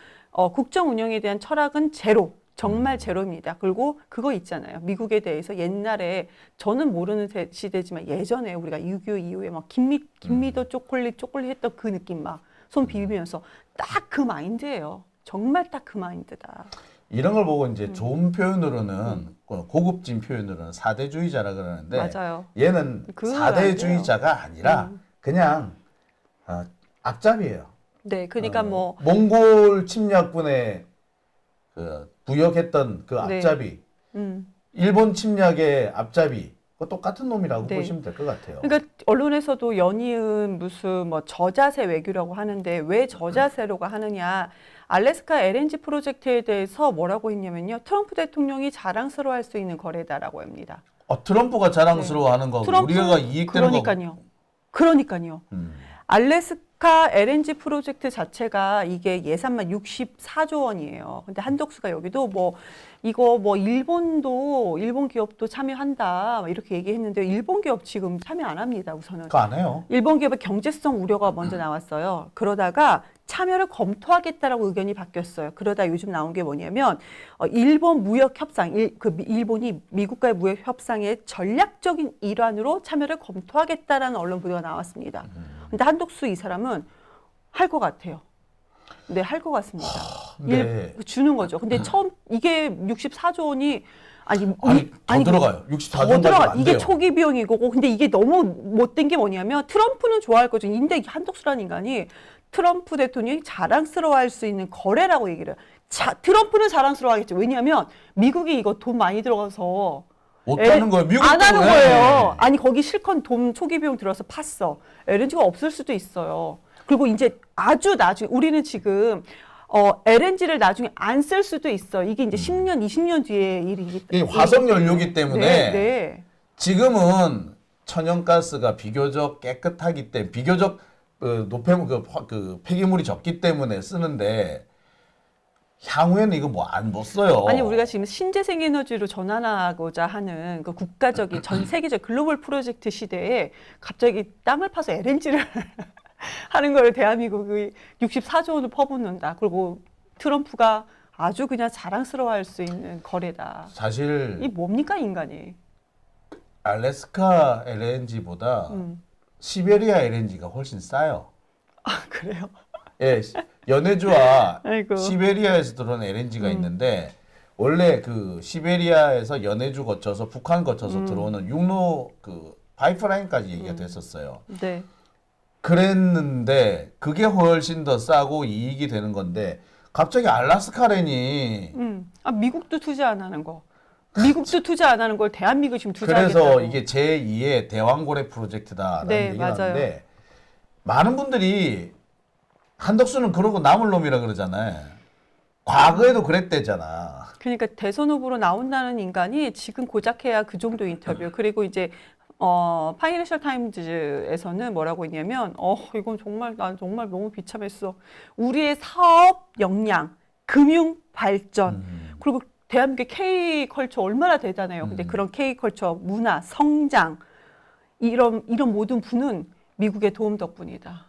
국정 운영에 대한 철학은 제로. 정말 제로입니다. 그리고 그거 있잖아요. 미국에 대해서 옛날에 저는 모르는 시대지만 예전에 우리가 6.25 이후에 막 김미도 쪼콜릿 했던 그 느낌 막 손 비비면서 딱 그 마인드예요. 정말 딱 그 마인드다. 이런 걸 보고 이제 좋은 표현으로는 고급진 표현으로는 사대주의자라 그러는데 맞아요. 얘는 사대주의자가 아니라 그냥 앞잡이에요. 네, 그러니까 뭐 몽골 침략군에 그 부역했던 그 앞잡이, 일본 침략의 앞잡이. 똑같은 놈이라고 네. 보시면 될 것 같아요. 그러니까 언론에서도 연이은 무슨 뭐 저자세 외교라고 하는데 왜 저자세로가 하느냐. 알래스카 LNG 프로젝트에 대해서 뭐라고 했냐면요. 트럼프 대통령이 자랑스러워할 수 있는 거래다라고 합니다. 트럼프가 자랑스러워하는 거고 우리가 이익되는 거고. 그러니까요. 알래스카 LNG 프로젝트 자체가 이게 예산만 64조 원이에요. 근데 한덕수가 여기도 이거 일본 기업도 참여한다 이렇게 얘기했는데 일본 기업 지금 참여 안 합니다. 우선은. 그거 안 해요. 일본 기업의 경제성 우려가 먼저 나왔어요. 그러다가 참여를 검토하겠다라고 의견이 바뀌었어요. 그러다 요즘 나온 게 뭐냐면 일본 무역 협상, 일본이 미국과의 무역 협상의 전략적인 일환으로 참여를 검토하겠다라는 언론 보도가 나왔습니다. 근데 한덕수 이 사람은 할 것 같아요. 네, 할 것 같습니다. 네. 주는 거죠. 근데 처음 이게 64조 원이 더 들어가요. 64조 더 들어가. 안 이게 돼요. 초기 비용이고 근데 이게 너무 못된 게 뭐냐면 트럼프는 좋아할 거죠. 근데 한덕수라는 인간이 트럼프 대통령이 자랑스러워할 수 있는 거래라고 얘기를 해요. 트럼프는 자랑스러워하겠죠. 왜냐하면 미국이 이거 돈 많이 들어가서 못 하는 거예요. 미국 안 하는 때문에. 거예요. 아니 거기 실컷 돈 초기 비용 들어서 팠어. LNG가 없을 수도 있어요. 그리고 이제 아주 나중에 우리는 지금 LNG를 나중에 안 쓸 수도 있어. 이게 이제 10년, 20년 뒤에 일이기 이 화석 연료기 때문에 네, 네. 지금은 천연가스가 비교적 깨끗하기 때문에 비교적 그 폐기물이 적기 때문에 쓰는데 향후에는 이거 뭐 못 써요. 아니 우리가 지금 신재생 에너지로 전환하고자 하는 그 국가적인 전 세계적 글로벌 프로젝트 시대에 갑자기 땅을 파서 LNG를 하는 걸 대한민국이 64조 원을 퍼붓는다. 그리고 트럼프가 아주 그냥 자랑스러워할 수 있는 거래다. 사실 이 뭡니까 인간이? 알래스카 LNG보다 시베리아 LNG가 훨씬 싸요. 아 그래요? 예, 연해주와 아이고. 시베리아에서 들어오는 LNG가 있는데 원래 그 시베리아에서 연해주 거쳐서 북한 거쳐서 들어오는 육로 그 파이프라인까지 얘기가 됐었어요. 네. 그랬는데 그게 훨씬 더 싸고 이익이 되는 건데 갑자기 알래스카랜이 아 미국도 투자 안 하는 거. 미국도 투자 안 하는 걸 대한민국이 지금 투자하겠다고. 그래서 이게 제2의 대왕고래 프로젝트다라는 네, 얘기를 맞아요. 하는데 많은 분들이 한덕수는 그러고 남을 놈이라 그러잖아요. 과거에도 그랬대잖아. 그러니까 대선 후보로 나온다는 인간이 지금 고작 해야 그 정도 인터뷰. 그리고 이제 파이낸셜 타임즈에서는 뭐라고 했냐면 이건 정말 난 정말 너무 비참했어. 우리의 사업 역량, 금융 발전, 그리고 대한민국의 K컬처 얼마나 대단해요. 근데 그런 K컬처, 문화, 성장 이런 모든 부는 미국의 도움 덕분이다.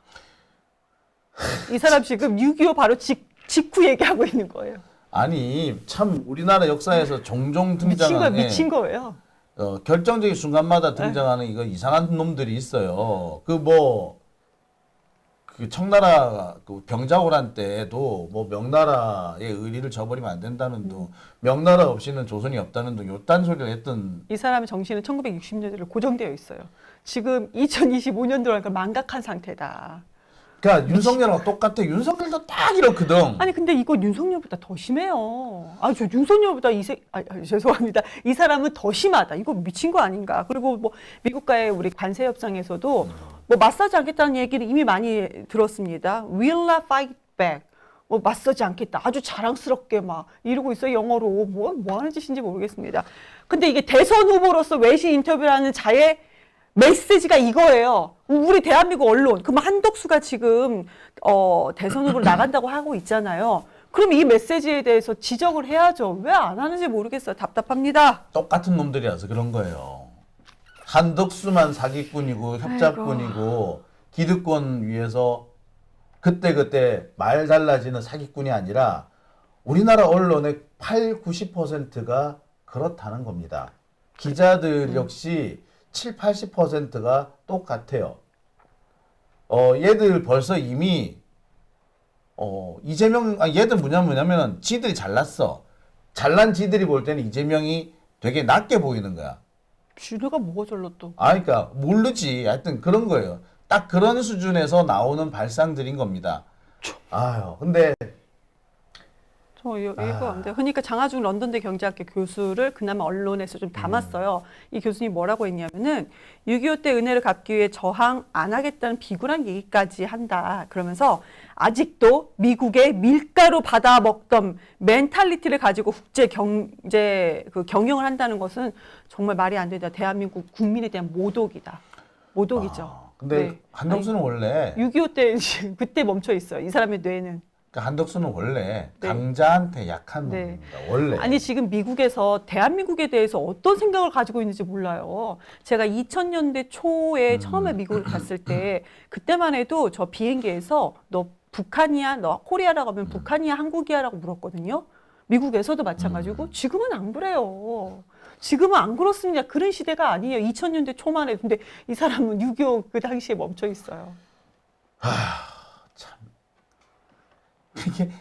이 사람 지금 6.25 바로 직후 얘기하고 있는 거예요. 아니 참 우리나라 역사에서 종종 등장하는 미친 거예요. 결정적인 순간마다 등장하는 이거 이상한 놈들이 있어요. 그 청나라 그 병자호란 때도 뭐 명나라의 의리를 저버리면 안 된다는 둥, 명나라 없이는 조선이 없다는 둥 요딴 소리를 했던. 이 사람의 정신은 1960년대로 고정되어 있어요. 지금 2025년도라니까 그러니까 망각한 상태다. 그러니까 윤석열하고 똑같아. 윤석열도 딱 이렇거든. 아니 근데 이거 윤석열보다 더 심해요. 저 윤석열보다 죄송합니다. 이 사람은 더 심하다. 이거 미친 거 아닌가. 그리고 뭐 미국과의 우리 관세 협상에서도 뭐 맞서지 않겠다는 얘기를 이미 많이 들었습니다. Will not fight back. 뭐 맞서지 않겠다. 아주 자랑스럽게 막 이러고 있어요. 영어로 뭐 하는 짓인지 모르겠습니다. 근데 이게 대선 후보로서 외신 인터뷰를 하는 자의 메시지가 이거예요. 우리 대한민국 언론, 그럼 한덕수가 지금 대선 후보로 나간다고 하고 있잖아요. 그럼 이 메시지에 대해서 지적을 해야죠. 왜 안 하는지 모르겠어요. 답답합니다. 똑같은 놈들이라서 그런 거예요. 한덕수만 사기꾼이고 협잡꾼이고 기득권 위해서 그때 말 달라지는 사기꾼이 아니라 우리나라 언론의 90%가 그렇다는 겁니다. 기자들 역시 70~80%가 똑같아요. 얘들 벌써 이미 이재명 얘들 뭐냐면 지들이 잘났어. 잘난 지들이 볼 때는 이재명이 되게 낮게 보이는 거야. 쥐네가 뭐가 잘났다. 그러니까 모르지. 하여튼 그런 거예요. 딱 그런 수준에서 나오는 발상들인 겁니다. 아유, 근데 이거 안 돼요. 그러니까 장하중 런던대 경제학교 교수를 그나마 언론에서 좀 담았어요. 이 교수님이 뭐라고 했냐면은 6.25 때 은혜를 갚기 위해 저항 안 하겠다는 비굴한 얘기까지 한다. 그러면서 아직도 미국의 밀가루 받아 먹던 멘탈리티를 가지고 국제 경제 경영을 한다는 것은 정말 말이 안 된다. 대한민국 국민에 대한 모독이다. 모독이죠. 근데 네. 한덕수는 원래 6.25 때 그때 멈춰 있어요. 이 사람의 뇌는. 그러니까 한덕수는 원래 네. 강자한테 약한 네. 놈입니다. 원래. 아니 지금 미국에서 대한민국에 대해서 어떤 생각을 가지고 있는지 몰라요. 제가 2000년대 초에 처음에 미국을 갔을 때 그때만 해도 저 비행기에서 너 북한이야? 너 코리아라고 하면 북한이야? 한국이야라고 물었거든요. 미국에서도 마찬가지고 지금은 안 그래요. 지금은 안 그렇습니다. 그런 시대가 아니에요. 2000년대 초만 해도. 근데 이 사람은 6.25 그 당시에 멈춰 있어요.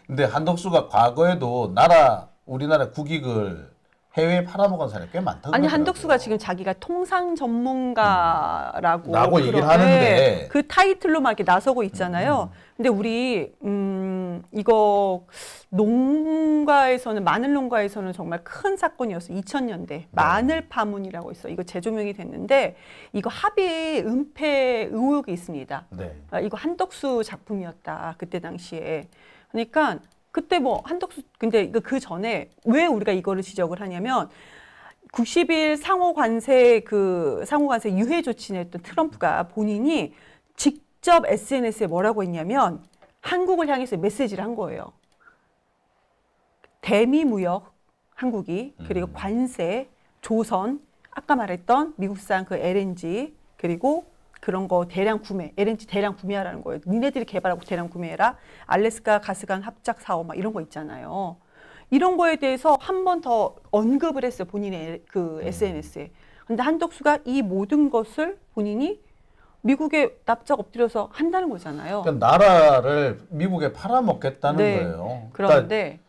근데 한덕수가 과거에도 우리나라 국익을 해외에 팔아먹은 사람이 꽤 많다고 아니 그러더라고요. 한덕수가 지금 자기가 통상 전문가라고 라고 얘기를 그런- 하는데. 네, 그 타이틀로 막 이렇게 나서고 있잖아요. 근데 우리 이거 농가에서는 마늘 농가에서는 정말 큰 사건이었어요. 2000년대 마늘 파문이라고 있어. 이거 재조명이 됐는데 이거 합의 은폐 의혹이 있습니다. 네. 아, 이거 한덕수 작품이었다 그때 당시에. 그러니까 그때 뭐 한덕수 근데 이거 그 전에 왜 우리가 이거를 지적을 하냐면 90일 상호관세 유해 조치 냈던 트럼프가 본인이 직접 SNS에 뭐라고 했냐면 한국을 향해서 메시지를 한 거예요. 대미 무역 한국이 그리고 관세 조선 아까 말했던 미국산 그 LNG 그리고 그런 거 대량 구매, LNG 대량 구매하라는 거예요. 니네들이 개발하고 대량 구매해라. 알래스카 가스관 합작 사업 막 이런 거 있잖아요. 이런 거에 대해서 한 번 더 언급을 했어요. 본인의 그 SNS에. 근데 한덕수가 이 모든 것을 본인이 미국에 납작 엎드려서 한다는 거잖아요. 그러니까 나라를 미국에 팔아먹겠다는 네. 거예요. 그런데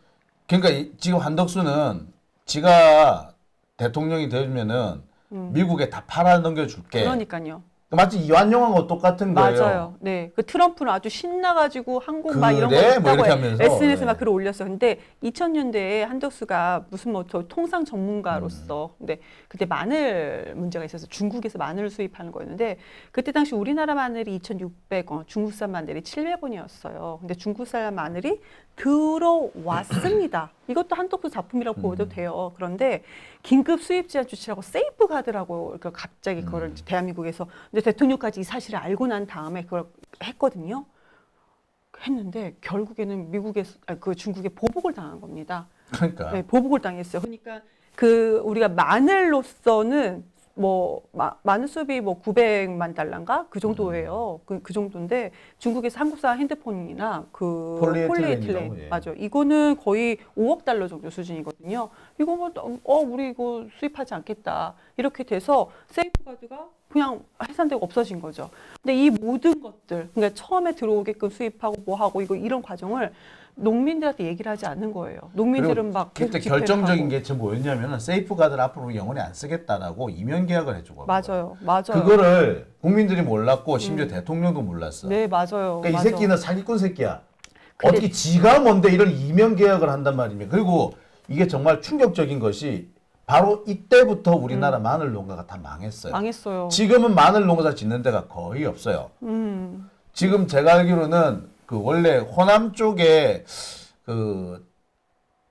그러니까 지금 한덕수는 지가 대통령이 되면은 미국에 다 팔아 넘겨줄게. 그러니까요. 마치 이완용하고 똑같은 거예요. 맞아요. 네. 그 트럼프는 아주 신나가지고 한국 막 이런 거 그래? 있다고 뭐 이렇게 하면서. SNS에 막 네. 글을 올렸어요. 근데 2000년대에 한덕수가 무슨 뭐 저 통상 전문가로서 근데 그때 마늘 문제가 있어서 중국에서 마늘을 수입하는 거였는데 그때 당시 우리나라 마늘이 2,600원, 중국산 마늘이 700원이었어요. 근데 중국산 마늘이 들어왔습니다. 이것도 한덕수 작품이라고 보도 돼요. 그런데 긴급 수입 제한 조치라고 세이프 가드라고 그러니까 갑자기 그걸 이제 대한민국에서 근데 대통령까지 이 사실을 알고 난 다음에 그걸 했거든요. 했는데 결국에는 그 중국에 보복을 당한 겁니다. 그러니까. 네, 보복을 당했어요. 그러니까 그 우리가 마늘로서는 뭐 마늘 수입이 뭐 900만 달러인가 그 정도예요. 그 정도인데 중국에서 한국산 핸드폰이나 그 폴리에틸렌이라고, 예. 맞아. 이거는 거의 5억 달러 정도 수준이거든요. 이거 뭐 우리 이거 수입하지 않겠다 이렇게 돼서 세이프가드가 그냥 해산되고 없어진 거죠. 근데 이 모든 것들 그러니까 처음에 들어오게끔 수입하고 뭐 하고 이런 과정을 농민들한테 얘기를 하지 않는 거예요. 농민들은 막 계속 그때 집회를 결정적인 하고. 게 지금 뭐였냐면은 세이프가드를 앞으로 영원히 안 쓰겠다라고 이면 계약을 해주고 맞아요, 맞아요. 그거를 국민들이 몰랐고 심지어 대통령도 몰랐어. 네, 맞아요. 그러니까 이 맞아. 새끼는 사기꾼 새끼야. 근데- 어떻게 지가 뭔데 이런 이면 계약을 한단 말이냐. 그리고 이게 정말 충격적인 것이 바로 이때부터 우리나라 마늘 농가가 다 망했어요. 망했어요. 지금은 마늘 농사 짓는 데가 거의 없어요. 지금 제가 알기로는 그 원래 호남 쪽에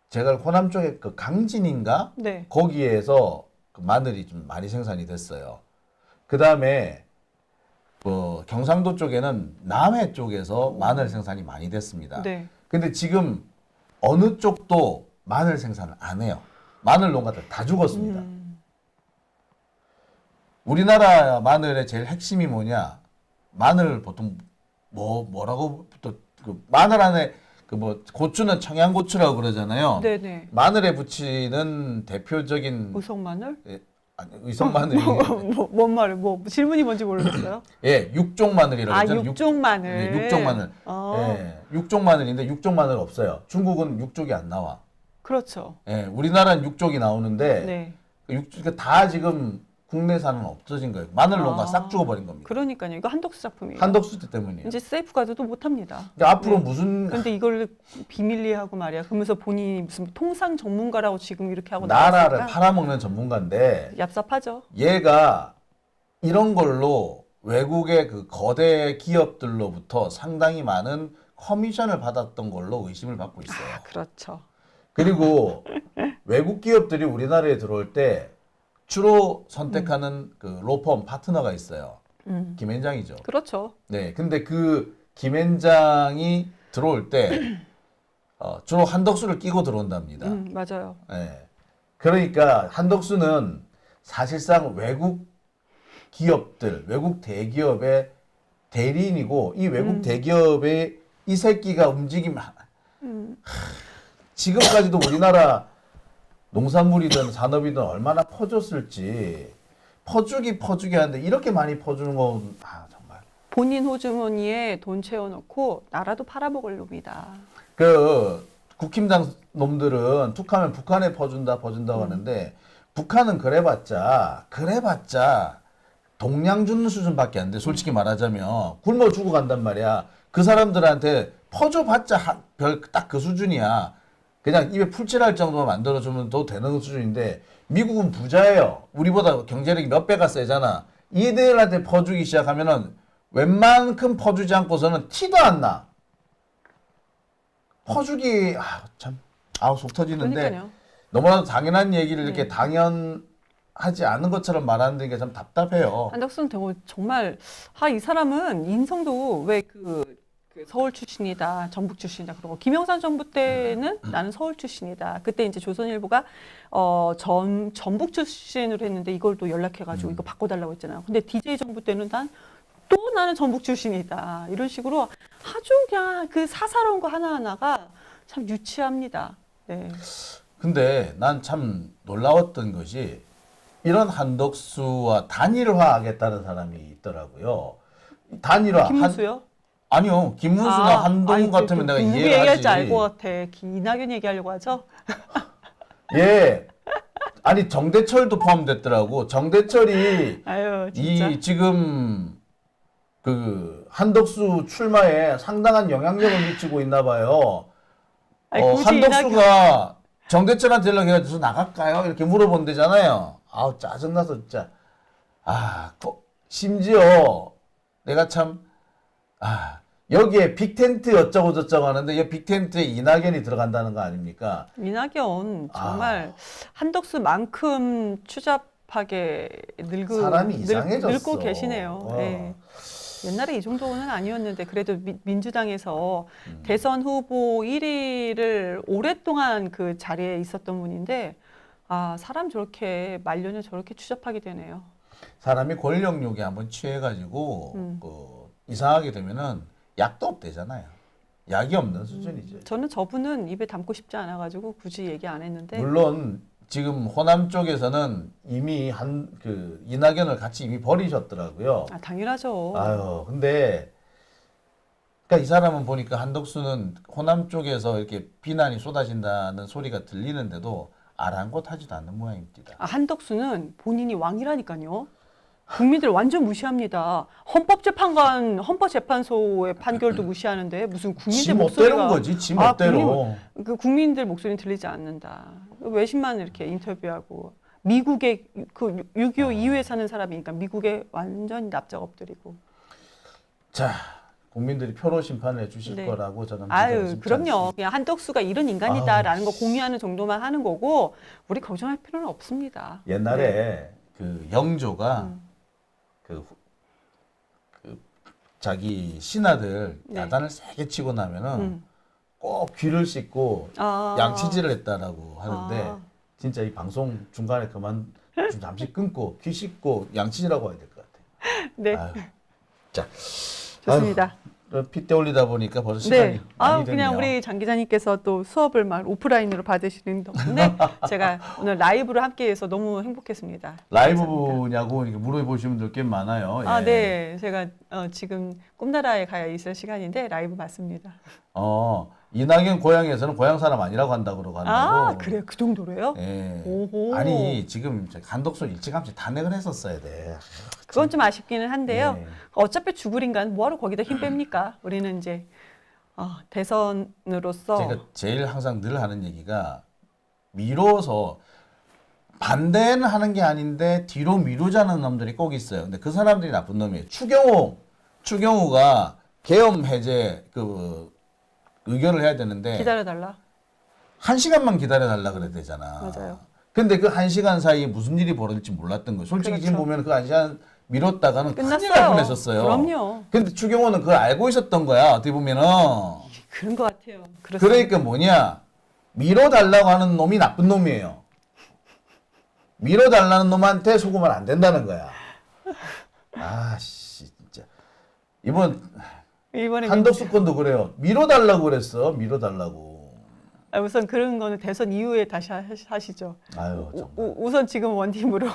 제가 호남 쪽에 그 강진인가 네. 거기에서 그 마늘이 좀 많이 생산이 됐어요. 그 다음에 경상도 쪽에는 남해 쪽에서 마늘 생산이 많이 됐습니다. 네. 근데 지금 어느 쪽도 마늘 생산을 안 해요. 마늘 농가들 다 죽었습니다. 우리나라 마늘의 제일 핵심이 뭐냐? 마늘 보통 뭐라고 또 그 마늘 안에 그 뭐 고추는 청양고추라고 그러잖아요. 네네. 마늘에 붙이는 대표적인 의성 마늘? 아니, 의성 마늘이 뭔 말을 질문이 뭔지 모르겠어요. 예, 육종 마늘이라고 아, 했잖아요. 육종 마늘. 네, 육종 마늘. 예, 육종 마늘인데 육종 마늘 없어요. 중국은 육종이 안 나와. 그렇죠. 예, 우리나라는 육종이 나오는데 네. 그다 지금 국내산은 없어진 거예요. 마늘 농가 싹 죽어버린 겁니다. 그러니까요. 이거 한덕수 작품이에요. 한덕수 때 때문이에요. 이제 세이프가드도 못 합니다. 그러니까 앞으로 무슨 근데 이걸 비밀리하고 말이야. 그러면서 본인이 무슨 통상 전문가라고 지금 이렇게 하고 나라를 나왔으니까 팔아먹는 전문가인데 얍삽하죠. 얘가 이런 걸로 외국의 그 거대 기업들로부터 상당히 많은 커미션을 받았던 걸로 의심을 받고 있어요. 아, 그렇죠. 그리고 외국 기업들이 우리나라에 들어올 때 주로 선택하는 그 로펌 파트너가 있어요. 김앤장이죠. 그렇죠. 네, 근데 그 김앤장이 들어올 때 주로 한덕수를 끼고 들어온답니다. 맞아요. 네. 그러니까 한덕수는 사실상 외국 기업들, 외국 대기업의 대리인이고 이 외국 대기업의 이 새끼가 움직이면 지금까지도 우리나라 농산물이든 산업이든 얼마나 퍼줬을지 퍼주기 하는데 이렇게 많이 퍼주는 건 정말 본인 호주머니에 돈 채워놓고 나라도 팔아먹을 놈이다. 그 국힘당 놈들은 툭하면 북한에 퍼준다고 하는데 북한은 그래봤자 동량 주는 수준밖에 안 돼. 솔직히 말하자면 굶어 죽어 간단 말이야. 그 사람들한테 퍼줘봤자 별 딱 그 수준이야. 그냥 입에 풀칠할 정도만 만들어주면 더 되는 수준인데 미국은 부자예요. 우리보다 경제력이 몇 배가 세잖아. 이들한테 퍼주기 시작하면은 웬만큼 퍼주지 않고서는 티도 안 나. 퍼주기 속 터지는데 그러니까요. 너무나도 당연한 얘기를 네. 이렇게 당연하지 않은 것처럼 말하는 게 참 답답해요. 한덕수는 정말 이 사람은 인성도 왜 그 서울 출신이다, 전북 출신이다 그러고 김영삼 정부 때는 나는 서울 출신이다. 그때 이제 조선일보가 전북 출신으로 했는데 이걸 또 연락해가지고 이거 바꿔달라고 했잖아요. 근데 DJ 정부 때는 나는 전북 출신이다. 이런 식으로 아주 그냥 그 사사로운 거 하나하나가 참 유치합니다. 네. 근데 난 참 놀라웠던 것이 이런 한덕수와 단일화하겠다는 사람이 있더라고요. 단일화. 김문수요? 아니요. 김문수나 한동훈 같으면 내가 누구 이해를 얘기할지 하지. 알 것 같아. 이낙연 얘기하려고 하죠? 예. 아니 정대철도 포함됐더라고. 정대철이 아유 진짜. 이 지금 그 한덕수 출마에 상당한 영향력을 미치고 있나 봐요. 아니, 굳이 한덕수가 정대철한테 연락해가지고 나갈까요? 이렇게 물어본대잖아요. 아우 짜증나서 진짜. 심지어 내가 참 여기에 빅텐트 어쩌고 저쩌고 하는데 이 빅텐트에 이낙연이 들어간다는 거 아닙니까? 이낙연 정말 한덕수만큼 추잡하게 사람이 이상해졌어. 늙고 계시네요. 네. 옛날에 이 정도는 아니었는데 그래도 민주당에서 대선 후보 1위를 오랫동안 그 자리에 있었던 분인데 사람 저렇게 말년에 저렇게 추잡하게 되네요. 사람이 권력욕에 한번 취해가지고 이상하게 되면은 약도 없대잖아요. 약이 없는 수준이죠. 저는 저분은 입에 담고 싶지 않아가지고 굳이 얘기 안 했는데 물론 지금 호남 쪽에서는 이미 이낙연을 같이 이미 버리셨더라고요. 당연하죠. 아유, 근데 그러니까 이 사람은 보니까 한덕수는 호남 쪽에서 이렇게 비난이 쏟아진다는 소리가 들리는데도 아랑곳하지도 않는 모양입니다. 한덕수는 본인이 왕이라니까요. 국민들 완전 무시합니다. 헌법재판소의 판결도 무시하는데 무슨 국민들 지 멋대로인 거지, 지 멋대로. 국민들 목소리는 들리지 않는다. 외신만 이렇게 인터뷰하고 미국의 그 6.25 이후에 사는 사람이니까 미국에 완전 납작 엎드리고. 자, 국민들이 표로 심판을 해주실 네. 거라고 저는 그럼요. 않습니다. 그냥 한덕수가 이런 인간이다라는 거 공유하는 정도만 하는 거고 우리 걱정할 필요는 없습니다. 옛날에 네. 그 영조가 자기 신하들 네. 야단을 세게 치고 나면은 꼭 귀를 씻고 양치질을 했다라고 하는데 진짜 이 방송 중간에 좀 잠시 끊고 귀 씻고 양치질하고 와야 될 것 같아요. 네. 자, 좋습니다. 핏대 올리다 보니까 벌써 시간이 네. 많이 됐네요. 그냥 우리 장 기자님께서 또 수업을 막 오프라인으로 받으시는 덕분에 제가 오늘 라이브로 함께해서 너무 행복했습니다. 라이브냐고 이렇게 물어보시는 분들 꽤 많아요. 예. 네. 제가 지금 꿈나라에 가야 있을 시간인데 라이브 맞습니다. 이낙연 고향에서는 고향 사람 아니라고 한다고 한다고. 그래요? 그 정도로요? 예. 오호. 아니 지금 한덕수 일찌감치 탄핵을 했었어야 돼. 그건 좀 아쉽기는 한데요. 예. 어차피 죽을 인간 뭐하러 거기다 힘 뺍니까? 우리는 이제 대선으로서 제가 제일 항상 늘 하는 얘기가 미뤄서 반대는 하는 게 아닌데 뒤로 미루자는 놈들이 꼭 있어요. 근데 그 사람들이 나쁜 놈이에요. 추경호가 계엄 해제 의결을 해야 되는데 기다려달라. 1시간만 기다려달라 그래야 되잖아. 맞아요. 근데 그 1시간 사이에 무슨 일이 벌어질지 몰랐던 거예요. 솔직히 그렇죠. 지금 보면 그 1시간 미뤘다가는 큰일 날 끝났어요. 뻔했었어요. 그럼요. 근데 추경호는 그걸 알고 있었던 거야. 어떻게 보면은. 그런 것 같아요. 그렇습니다. 그러니까 뭐냐. 밀어달라고 하는 놈이 나쁜 놈이에요. 밀어달라는 놈한테 속으면 안 된다는 거야. 아씨 진짜. 이번에 한덕수 건도 그래요. 밀어달라고 그랬어. 밀어달라고. 우선 그런 거는 대선 이후에 다시 하시죠. 아유 정말. 우선 지금 원팀으로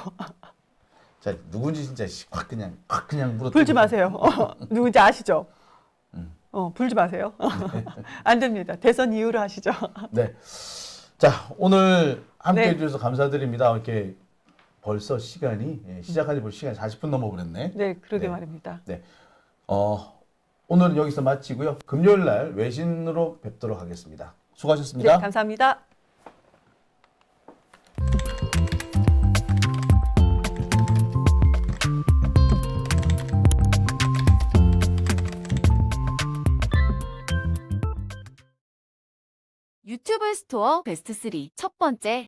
자 누군지 진짜 확 그냥 물어. 불지 마세요. 누군지 아시죠? 불지 마세요. 안 됩니다. 대선 이후로 하시죠. 네. 자, 오늘 함께 네. 해주셔서 감사드립니다. 이렇게 벌써 시간이, 시작한 지 벌써 시간이 40분 넘어버렸네. 네, 그러게 네. 말입니다. 네. 오늘은 여기서 마치고요. 금요일 날 외신으로 뵙도록 하겠습니다. 수고하셨습니다. 네, 감사합니다. 유튜브 스토어 베스트 3 첫 번째,